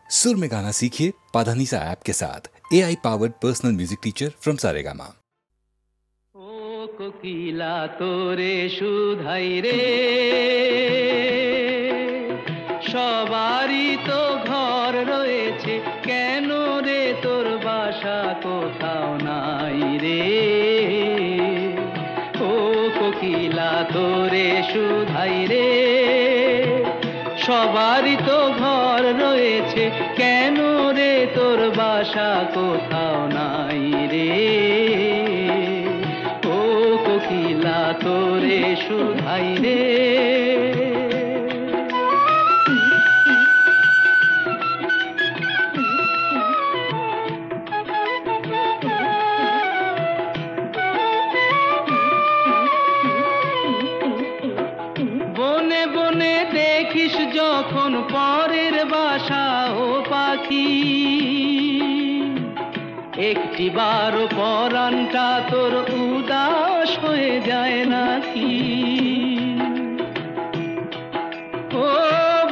सुर में गाना सीखिए पाधानीसा ऐप के साथ। AI powered personal music teacher from Saregama. ओ कोकिला तोरे सुधाई रे, সবারই তো ঘর রয়েছে, কেন রে তোর বাসা কোথাও নাই রে। ও কোকিলা তোরে সুধাই রে, সবারই তো ঘর রয়েছে, কেন রে তোর বাসা কোথাও নাই রে। ও কোকিলা তোরে সুধাই রে। দেখিস যখন পরের বাসা ও পাখি, একটি বারো পরানটা তোর উদাস হয়ে যায় নাকি। ও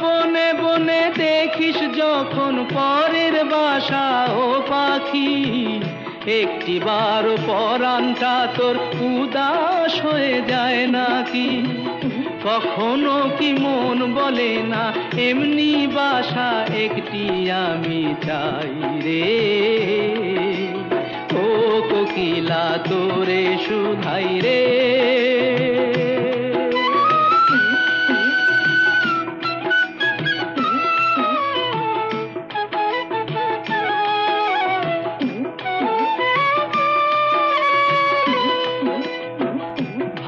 বনে বনে দেখিস যখন পরের বাসা ও পাখি, একটি বারো পরানটা তোর উদাস হয়ে যায় নাকি। কখনো কি মন বলে না এমনি বাসা একটি আমি চাই রে। ও কোকিলা তোরে সুধাই রে।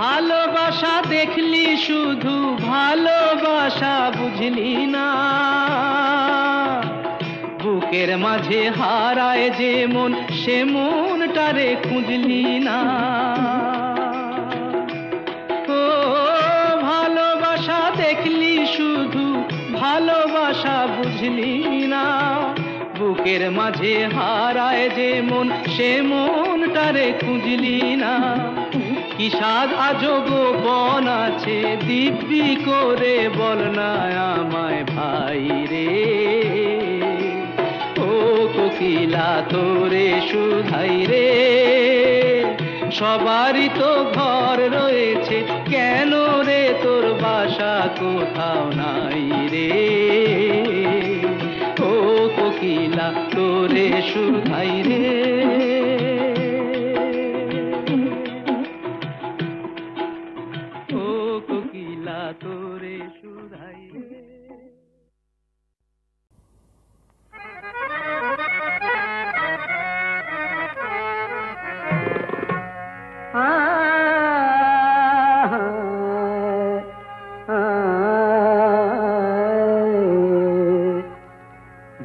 ভালোবাসা দেখলি শুধু, ভালোবাসা বুঝলি না। বুকের মাঝে হারায় যে মন, সে মনটারে খুঁজলি না। ও ভালোবাসা দেখলি শুধু, ভালোবাসা বুঝলি না। বুকের মাঝে হারায় যে মন, সে মনটারে খুঁজলি না। কি সাধ আজব বন আছে, দিব্যি করে বল না আমায় ভাই রে। ও কোকিলা তোরে সুধাই রে, সবারই তো ঘর রয়েছে, কেন রে তোর বাসা কোথাও নাই রে। ও কোকিলা তোরে সুধাই রে। তোরে সুধাই রে।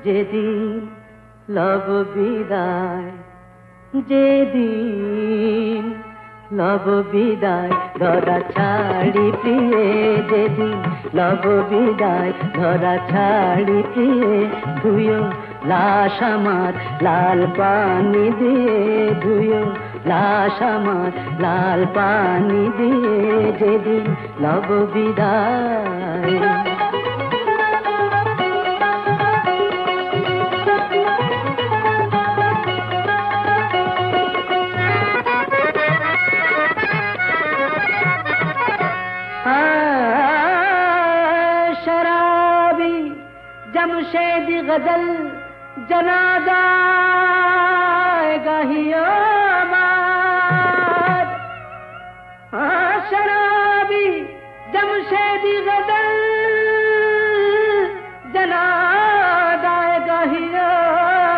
যেদিন লব বিদায়, যেদিন লব বিদায় ধরা ছাড়ি প্রিয়ে, যেদিন লব বিদায় ধরা ছাড়ি প্রিয়ে, ধুয়ো লাশ আমার লাল পানি দিয়ে, ধুয়ো লাশ আমার লাল পানি দিয়ে, যেদিন লব বিদায়। जमशेद गजल जनादाए गाहियो मार, शराबी जमशेदी गजल जनादाए गाहियो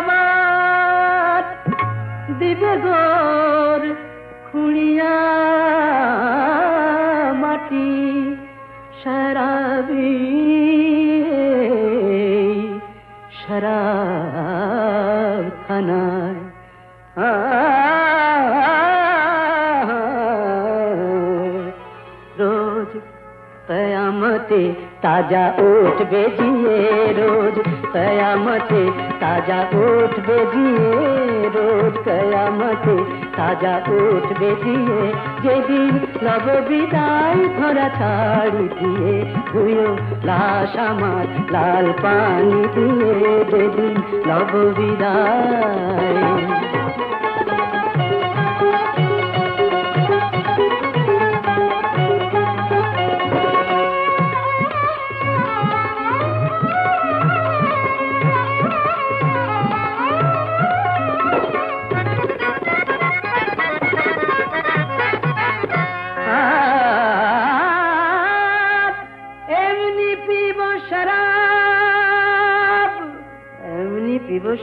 मार, दिबे गोर खुड़िया माटी शराबी शराब खानाয়। रोज कयामते ताजा उठ बेजिए, रोज कयामते ताजा उठबे जिए रोज कयामते ताजा उठबे जिए जेदिन लव বিদায় ধরা ছাড়ি দিয়ে ধুয়ো লাশ আমার লাল পানি দিয়ে যেদিন লব বিদায়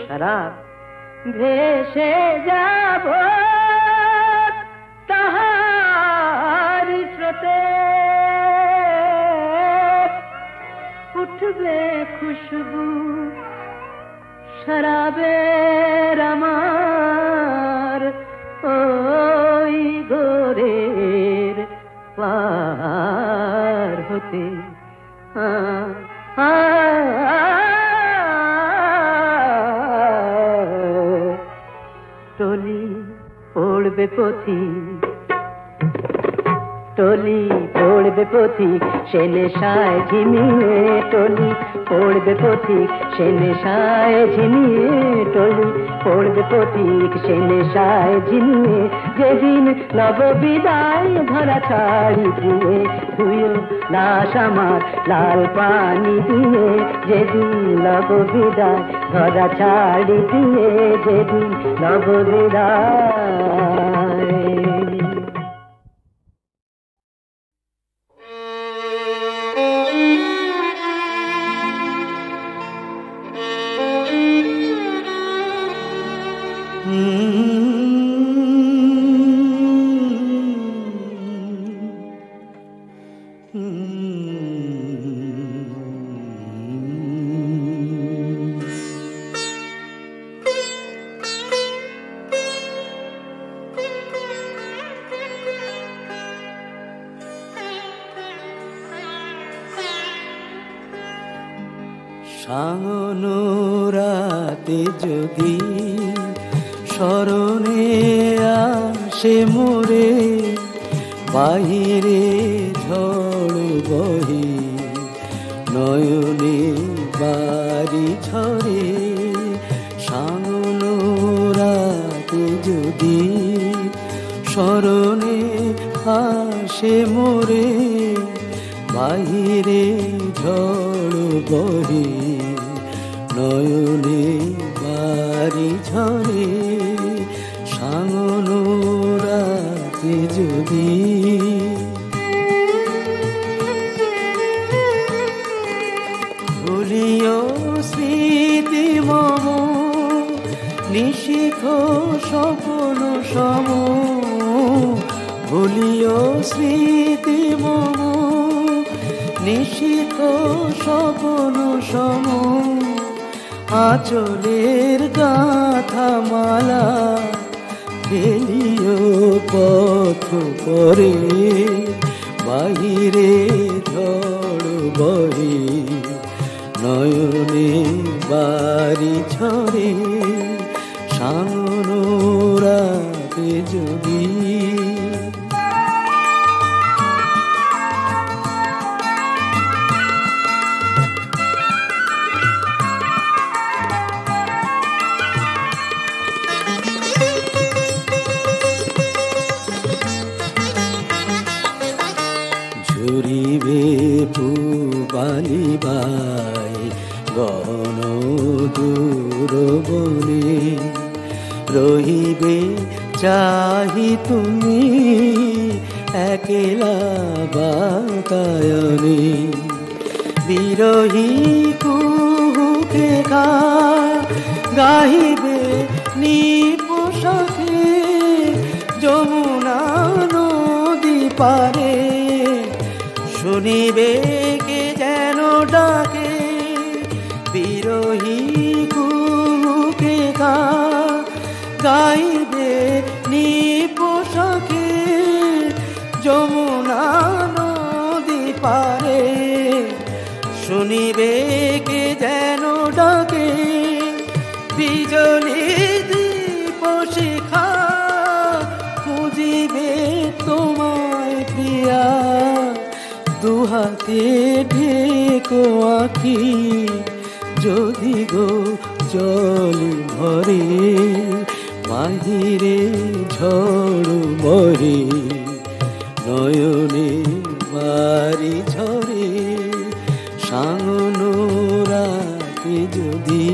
शराब भेसे যাব তাহার স্রোতে উঠবে খুশবু শরাবের আমার ওই গোরের পার হতে टोली पड़बे पथी टोली पड़बे पथी से नेशाय झिमिए टोली पड़बे पथी से नेशाय झिमिए टोली पड़बे पथी से नेशाय झिमिए जेदिन लव বিদায় ধরা ছাড়ি দিয়ে ধুয়ো লাশ আমার লাল পানি দিয়ে যেদিন লব বিদায় ধরা ছাড়ি দিয়ে যেদিন লব বিদায় সাঙ্গনো রাতে যদি স্মরণে আসে মোরে বাহিরে ঝড় বহে নয়নে বাড়ি ঝরে সাঙ্গনো রাতে যদি স্মরণে আসে মোরে বাহিরে ঝড় বহে নয়নে বাড়ি ঝরে সাঙ্গনো রাতে যদি ভুলিও স্মৃতি মম নিশিখ স্বপ্ন সম ভুলিও স্মৃতি মম নিশিখ স্বপ্ন সম আঁচলের গাথা মালা ফেলিও পথ করে বাহিরে ঝড় বহে নয়নে বাড়ি ঝরে সাঙ্গনো রাতে যদি বালিবাই গণ দূর বনে রহিবে চাহি তুমি একলা বাতায়নে বিরহী কুহুকে গাহিবে নিপোষাকে যমুনা নদী পারে শুনিবে কে যেন ডাকে বিরহী কুহুকে গাইবে নিপোষাকে যমুনা নদী পারে শুনিবে কে যেন ডাকে বিজলি দীপ শিখা খুঁজিবে তোমায় প্রিয়া, দুহাতে ঢেকো আঁখি যদি গো জল ভরে, বাহিরে ঝড় মরে নয়নে বাড়ি ঝরে, সাঙ্গন রাতে যদি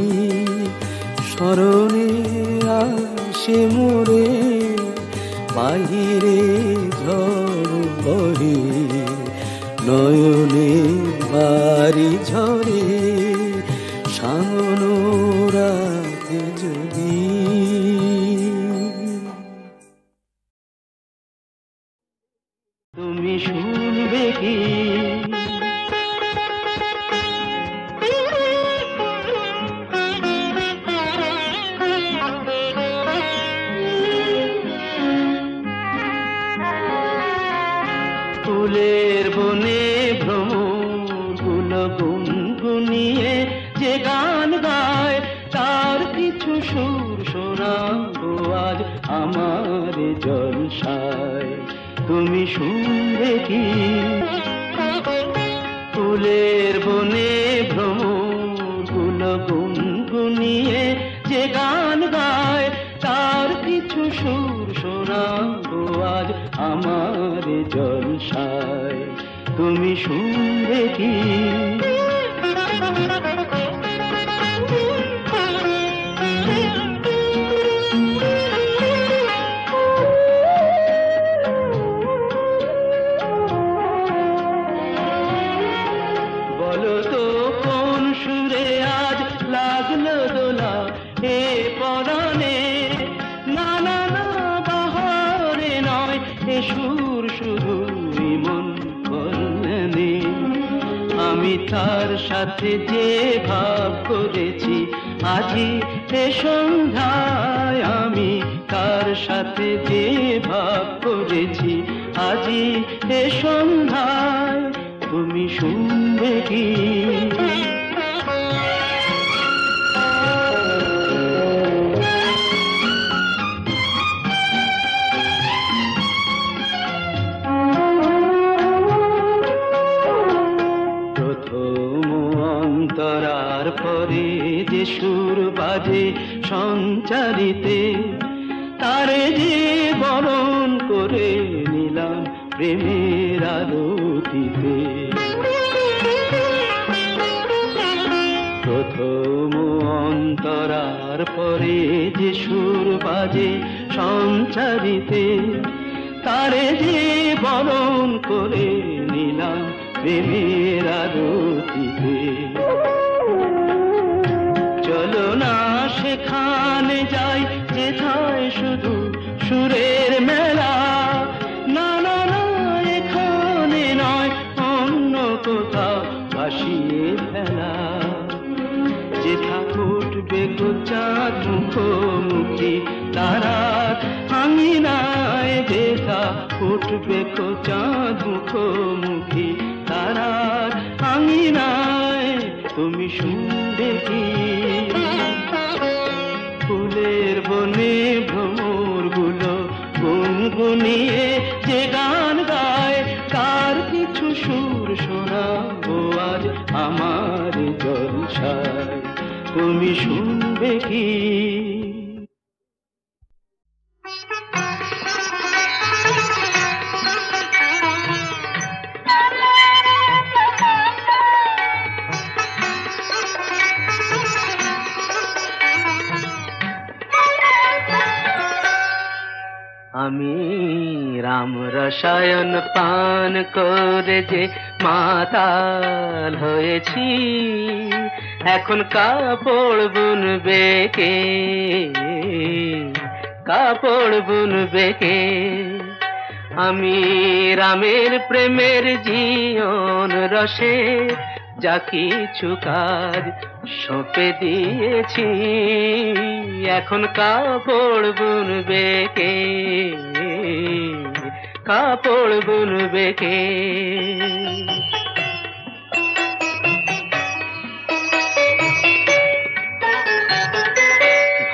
স্মরণে আসে মোরে, বাহিরে ঝড় বহে নয়নে বাড়ি ঝরে, সাঙ্গন রাতে যদি। তুমি শুনবে কি ফুলের বনে ভ্রমরগুলো গুনগুনিয়ে যে গান গায়, তার কিছু সুর শোনাবো আজ আমার জলসায়। তুমি শুনবে কি ফুলের বনে ভ্রমরগুলো গুনগুনিয়ে যে গান গায়, তার কিছু সুর শোনাবো আজ আমার জলসায়। তুমি শুনবে কি বলো তো কোন সুরে আজ লাগলো দোলা এ পরাণে, না না না বাহারে নয় এ সুর শুধুই মন বলনে। আমি তার সাথে যে ভাব করেছি আজি এ সন্ধ্যায়, আমি তার সাথে যে ভাব করেছি আজি এ সন্ধ্যায়। তুমি শুনবে কি প্রথম অন্তরার পরে যে সুর বাজে সঞ্চারিতে, তারে যে বরণ করে নিলাম প্রেমের আলোকিতে। প্রথম অন্তরার পরে যে সুর বাজে সঞ্চারিতে, তারে যে বরণ করে নিলাম প্রেমের আলোকিতে। চলো না সেখানে যাই যেথায় শুধু সুরের মেলা, না না না এখানে নয় অন্য কোথাও ভাসিয়ে ফেলা। যেথা উঠবে চাঁদ মুখোমুখি তারার আঙিনায়, যেথা উঠবে চাঁদ মুখোমুখি তারার আঙিনায়। তুমি শুনবে কি ফুলের বনে ভ্রমরগুলো গুনগুনিয়ে যে গান গায়, তার কিছু সুর শোনাবো আজ আমার জলসায়। তুমি শুনবে কি আমি রাম রসায়ন পান করে যে মাতাল হয়েছি, এখন কাপড় বুনবে কে, কাপড় বুনবে কে। আমি রামের প্রেমের জীবন রসে যা কিছু কাজ সঁপে দিয়েছি, এখন কাপড় বুনবে কে, কাপড় বুনবে কে।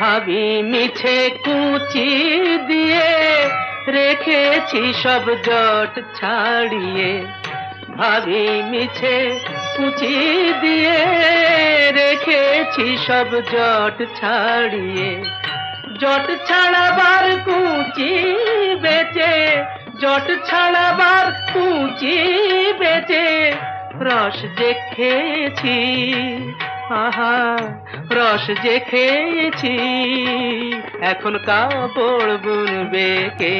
ভাবি মিছে কুচি দিয়ে রেখেছি সব জট ছাড়িয়ে, ভাবি মিছে কুচি দিয়ে রেখেছি সব জট ছাড়িয়ে, জট ছাড়াবার কুচি বেচে, জট ছাড়াবার কুচি বেচে রস যে খেয়েছি, আহা রস যে খেয়েছি, এখন কাপড় বুনবে কে,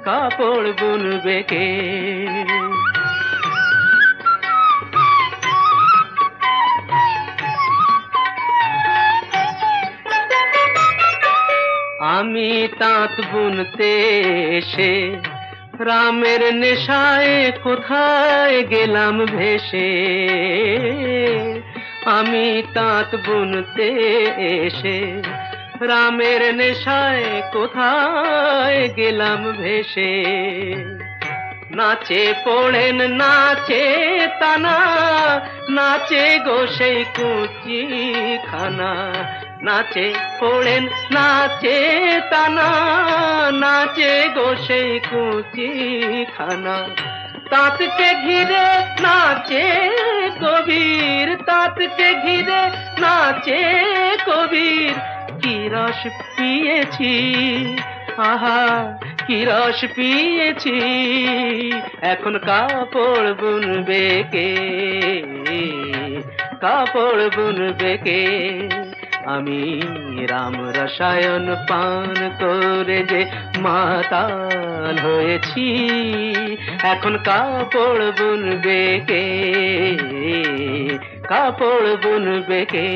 কাপড় বুনবে কে। আমি তাঁত বুনতে এসে রামের নেশায় কোথায় গেলাম ভেসে, আমি তাঁত বুনতে এসে রামের নেশায় কোথায় গেলাম ভেসে। নাচে পড়েন নাচে তানা, নাচে গো সেই কুচি খানা, নাচে পড়েন নাচে তানা, নাচে গো সেই কুচি খানা। তাঁতকে ঘিরে নাচে কবির, তাঁতকে ঘিরে নাচে কবির, কি রস পিয়েছি, আহা কি রস পিয়েছি, এখন কাপড় বুনবে কে, কাপড় বুনবে কে। আমি রাম রসায়ন পান করে যে মাতাল হয়েছি, এখন কাপড় বুনবে কে, কাপড় বুনবে কে।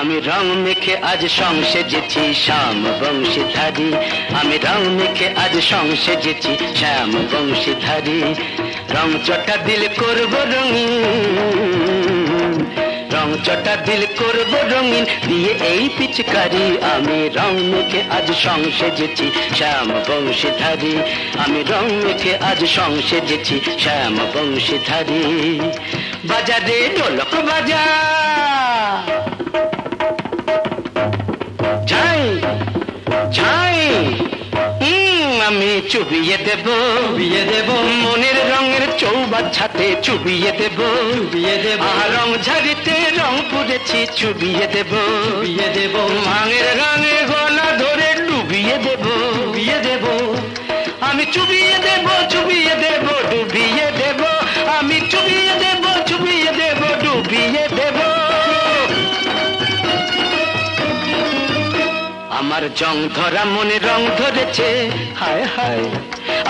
আমি রং মেখে আজ সংসেজেছি শ্যাম বংশীধারী, আমি রং মেখে আজ সংসেজেছি শ্যাম বংশীধারী। রং চটা দিল করব রঙিন, রং চটা দিল করব রঙিন দিয়ে এই পিচকারি। আমি রং মেখে আজ সংসেজেছি শ্যাম বংশীধারী, আমি রং মেখে আজ সংসেজেছি শ্যাম বংশীধারী। বাজারে ঢোলক বাজা, ঝাই ঝাই আমি চুবিয়ে দেব, চুবিয়ে দেব মনের রঙের চৌবাচ্চাতে, চুবিয়ে দেব, চুবিয়ে দেব রং ঝাড়িতে রং পুড়েছি, চুবিয়ে দেব, চুবিয়ে দেব মাঙের রঙে গলা ধরে ডুবিয়ে দেব, ডুবিয়ে দেব আমি চুবিয়ে দেব, চুবিয়ে দেব ডুবিয়ে দেব, আমি চুবিয়ে দেব, চুবিয়ে দেব ডুবিয়ে দেব। আমার জং ধরা মনে রং ধরেছে, হায় হায়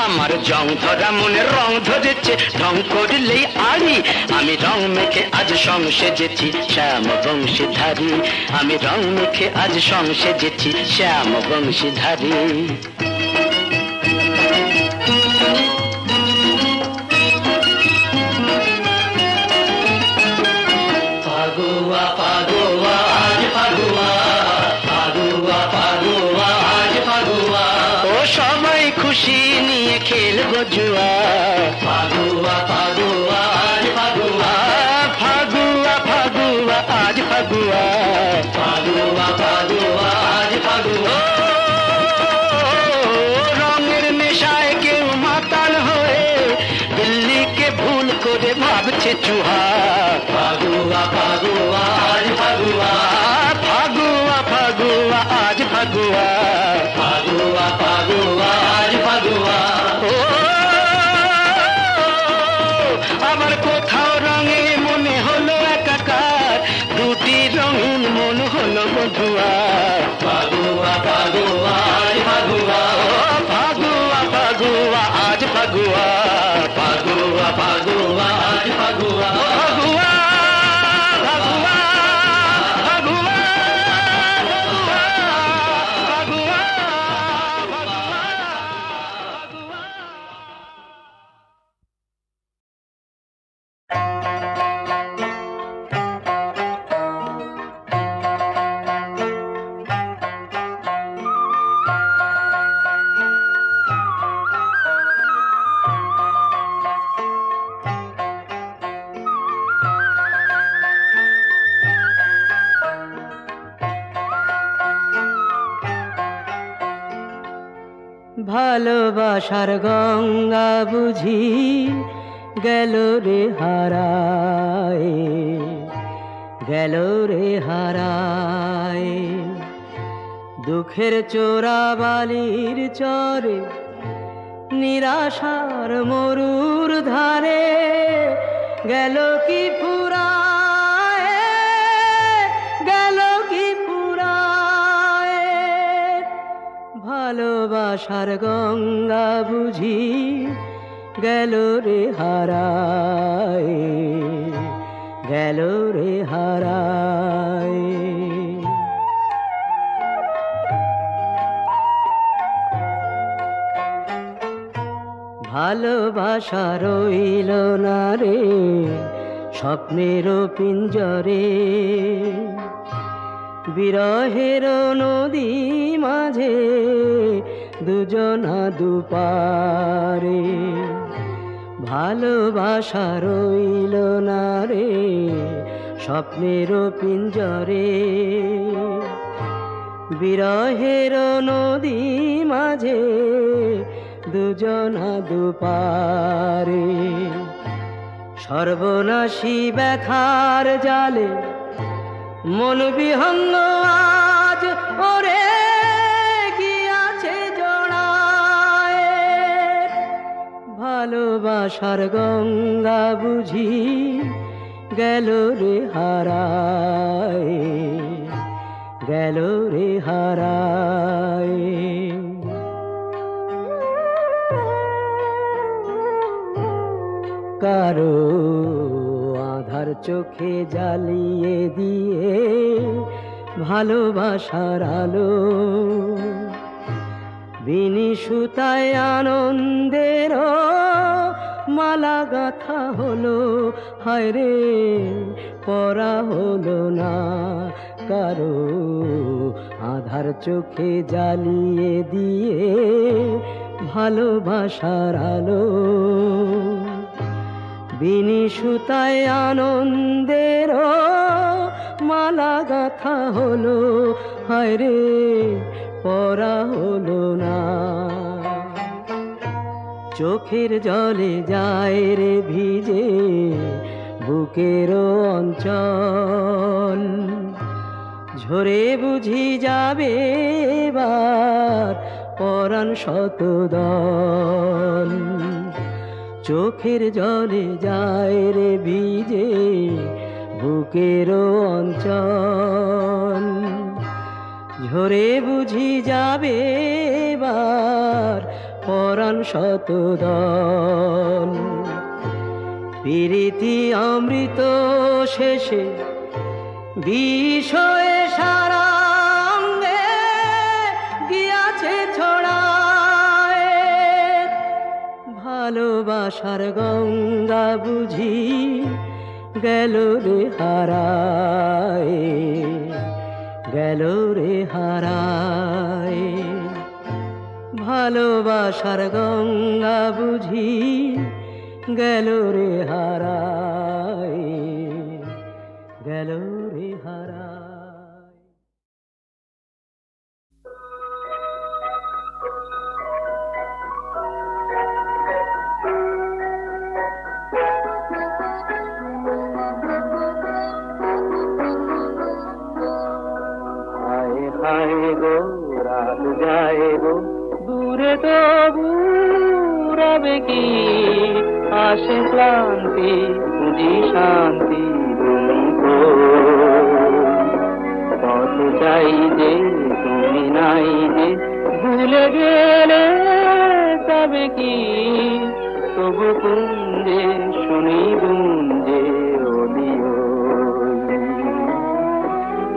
আমার জং ধরা মনে রং ধরেছে, ঢং করলেই আড়ি। আমি রং মেখে আজ সংসেজেছি শ্যাম বংশীধারী, আমি রং মেখে আজ সংসেজেছি শ্যাম বংশীধারী। ফাগুয়া ফাগুয়া আজ ফাগুয়া, ফাগুয়া ফাগুয়া আজ ফাগুয়া, ও সবাই খুশি নিয়ে খেলবো জুয়া। ফাগুয়া ফাগুয়া আজ ফাগুয়া, ফাগুয়া ফাগুয়া আজ ফাগুয়া, ফাগুয়া ফাগুয়া আজ ফাগুয়া। রঙের নেশায় কেউ মাতাল হয়ে দিল্লিকে ভুল করে ভাবছে চুহা। ফাগুয়া ফাগুয়া আজ ফাগুয়া, ফাগুয়া ফাগুয়া ফাগুয়া ফাগুয়া ফাগুয়া ফাগুয়া ফাগুয়া ফাগুয়া ভালোবাসার গঙ্গা বুঝি গেল রে হারায়, গেল রে হারায়। দুঃখের চোরা বালির চরে নিরাশার মরুর ধারে গেল কি ফুরায়, গেল কি ফুরায়। ভালোবাসার গঙ্গা বুঝি গেল রে হারায়, গেল রে হারায়। ভালোবাসা রইল না রে স্বপ্নের পিঞ্জরে, বিরহের নদী মাঝে দুজনা দুপারে। ভালোবাসা রইল না রে স্বপ্নের পিঞ্জরে, বিরহের নদী মাঝে দুজনা দুপারে। সর্বনাশী ব্যথার জালে মন বিহঙ্গ আজ ওরে গিয়াছে জড়ায়। ভালোবাসার গঙ্গা বুঝি গেল রে হারায়, গেল রে হারায়। কারো আধার চোখে জ্বালিয়ে দিয়ে ভালোবাসার আলো, বিনি সুতায় আনন্দের মালা গাথা হলো, হায় রে পরা হলো না। কারো আধার চোখে জ্বালিয়ে দিয়ে ভালোবাসার আলো, বিনি সুতায় আনন্দের মালা গাথা হলো, হায় রে পরা হলো না। চোখের জলে যায় রে ভিজে বুকের অঞ্চল, ঝরে বুঝি যাবে এবার পরাণ শতদল। চোখের জলে যায় রে ভিজে বুকের অঞ্চল, ঝরে বুঝি যাবে এবার পরাণ শতদল। প্রীতি অমৃত শেষে বিষয়ে সারা অঙ্গে গিয়াছে ছড়ায়। ভালোবাসার গঙ্গা বুঝি গেল রে হারায়, গেল রে হারায়। ভালোবাসার গঙ্গা বুঝি গেল রে হারায়, গেল রে হারায়। হায় হায় গো রাত যায় গো দূরে তবু রবে কি আসে ক্লান্তি খুঁজি শান্তি পথ চাই যে তুমি নাই যে ভুলে গেলে তবে কি তবু কুঞ্জে শুনি গুঞ্জে ওলিও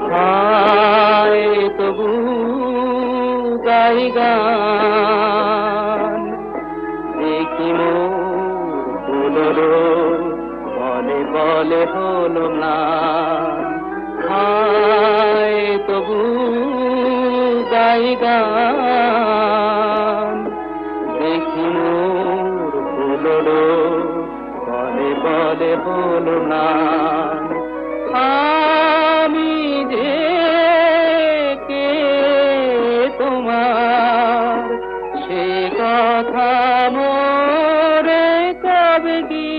হায় তবু গাই গান দেখি মোর ফুললো বলে বলে হলো না হায় তবু গাই গান দেখি মোর ফুললো বলে বলে হলো না আমি যে কে তোমার সে কথা মোরে কবে কি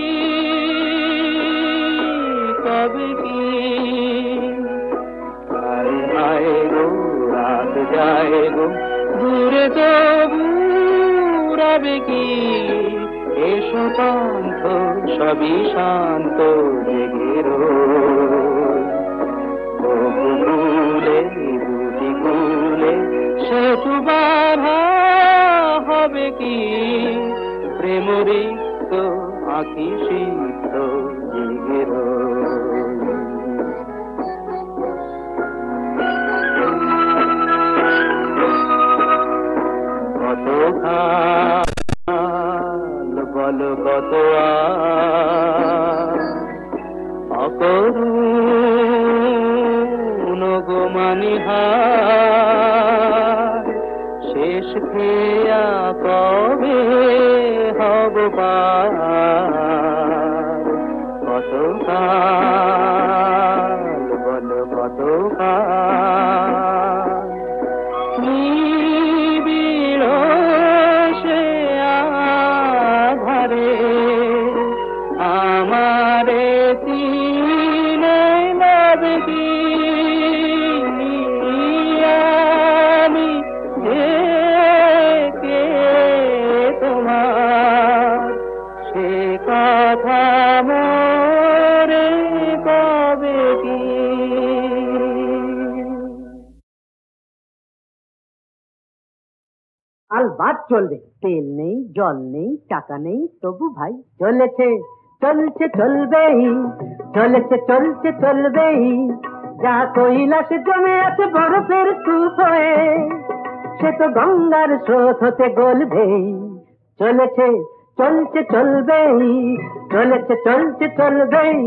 হায় গো রাত যায় গো দূরে তবু রবে কি এসো পান্থ সবই শান্ত জেগে রোলে দুটি কুলে সেতু বাধা হবে কি প্রেমরিক্ত আঁকি সিদ্ধ জেগে কত খাল বলো কত অকরুণ গো মানিহার শেষ খেয়া কবে হব পার কত কাল বলো কত কাল আমারে তিনে লাগবি আমি কে তোমার সে কথা মোরে কবে কি আলবাত চলবে তেল নেই জল নেই টাকা নেই তবু ভাই চলেছে চলছে চলবেই চলেছে চলছে চলবেই যা কৈলাস জমে আছে বরফের স্তূপ হয়ে সে তো গঙ্গার স্রোত হতে গলবেই চলেছে চলছে চলবেই চলেছে চলছে চলবেই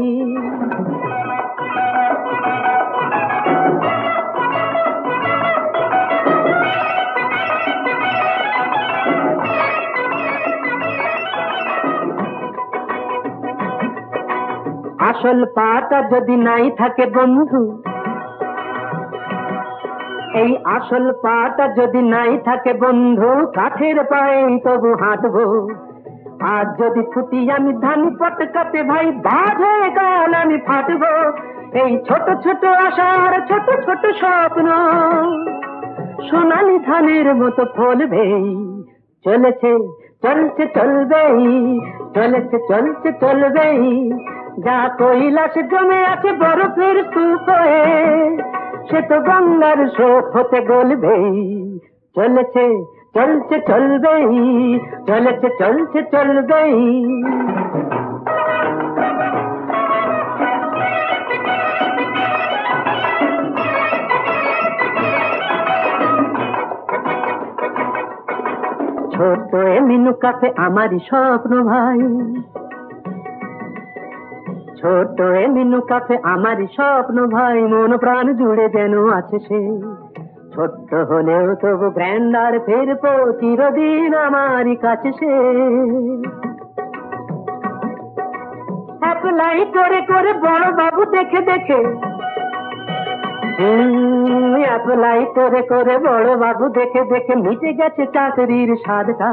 আসল পাটা যদি নাই থাকে বন্ধু এই আসল পাটা যদি নাই থাকে বন্ধু কাঠের পায়ে তবু হাঁটবো আর যদি ছুটি আমি ধান পটকাতে ভাই বাজে গান আমি ফাটবো এই ছোট ছোট আশার ছোট ছোট স্বপ্ন সোনালি ধানের মতো ফলবেই চলেছে চলছে চলবেই চলেছে চলছে চলবেই যা কৈলাস জমে আছে বরফের স্তূপ হয়ে সে তো গঙ্গার স্রোত হতে গলবেই চলেছে চলছে চলবেই চলেছে চলছে চলবেই ছোট মিনু কাফে আমারই স্বপ্ন ভাই ছোট মিনু কাফে আমারই স্বপ্ন ভাই মন প্রাণ জুড়ে যেন আছে সে ছোট্ট হলেও তবু গ্র্যান্ডার ফেরবো চিরদিন আমারই কাছে সে অ্যাপ্লাই করে করে বড় বাবু দেখে দেখে অ্যাপ্লাই করে করে বড় বাবু দেখে দেখে মিটে গেছে চাকরির স্বাদটা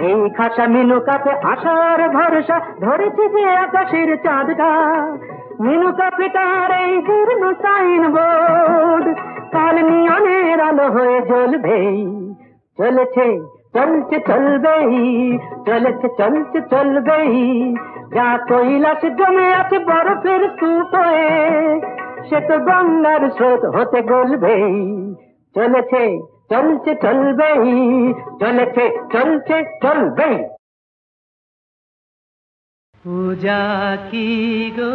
এই খাসা মিনু কাপে আশার ভরসা ধরেছে যে আকাশের চাঁদটা মিনু কাপে তার এই জীর্ণ সাইন বোর্ড কাল নিয়নের আলো হয়ে জ্বলবেই চলেছে চলছে চলবেই চলেছে চলছে চলবেই যা কৈলাস জমে আছে বরফের স্তূপ হয়ে সে তো গঙ্গার স্রোত হতে গলবেই চলেছে চলছে চলবেই চলেছে চলছে চলবেই পূজা কি গো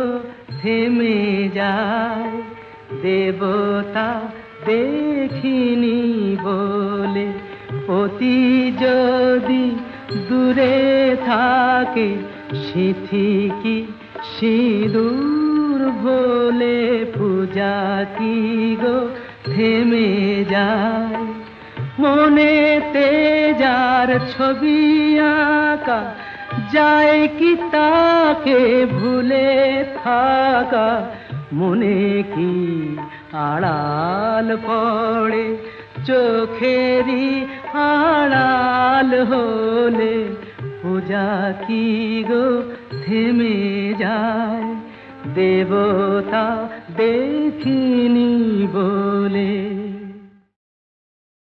থেমে যায়, দেবতা দেখিনি বলে। পতি যদি দূরে থাকে, সিথি কি সিঁদুর ভোলে। পূজা কি গো থেমে যায়, মনেতে যার ছবি আঁকা, যায় কি তাকে ভুলে থাকা। মনে কি আড়াল পড়ে, চোখেরই আড়াল হলে। পূজা কি গো থেমে যায়, দেবতা দেখিনি বলে।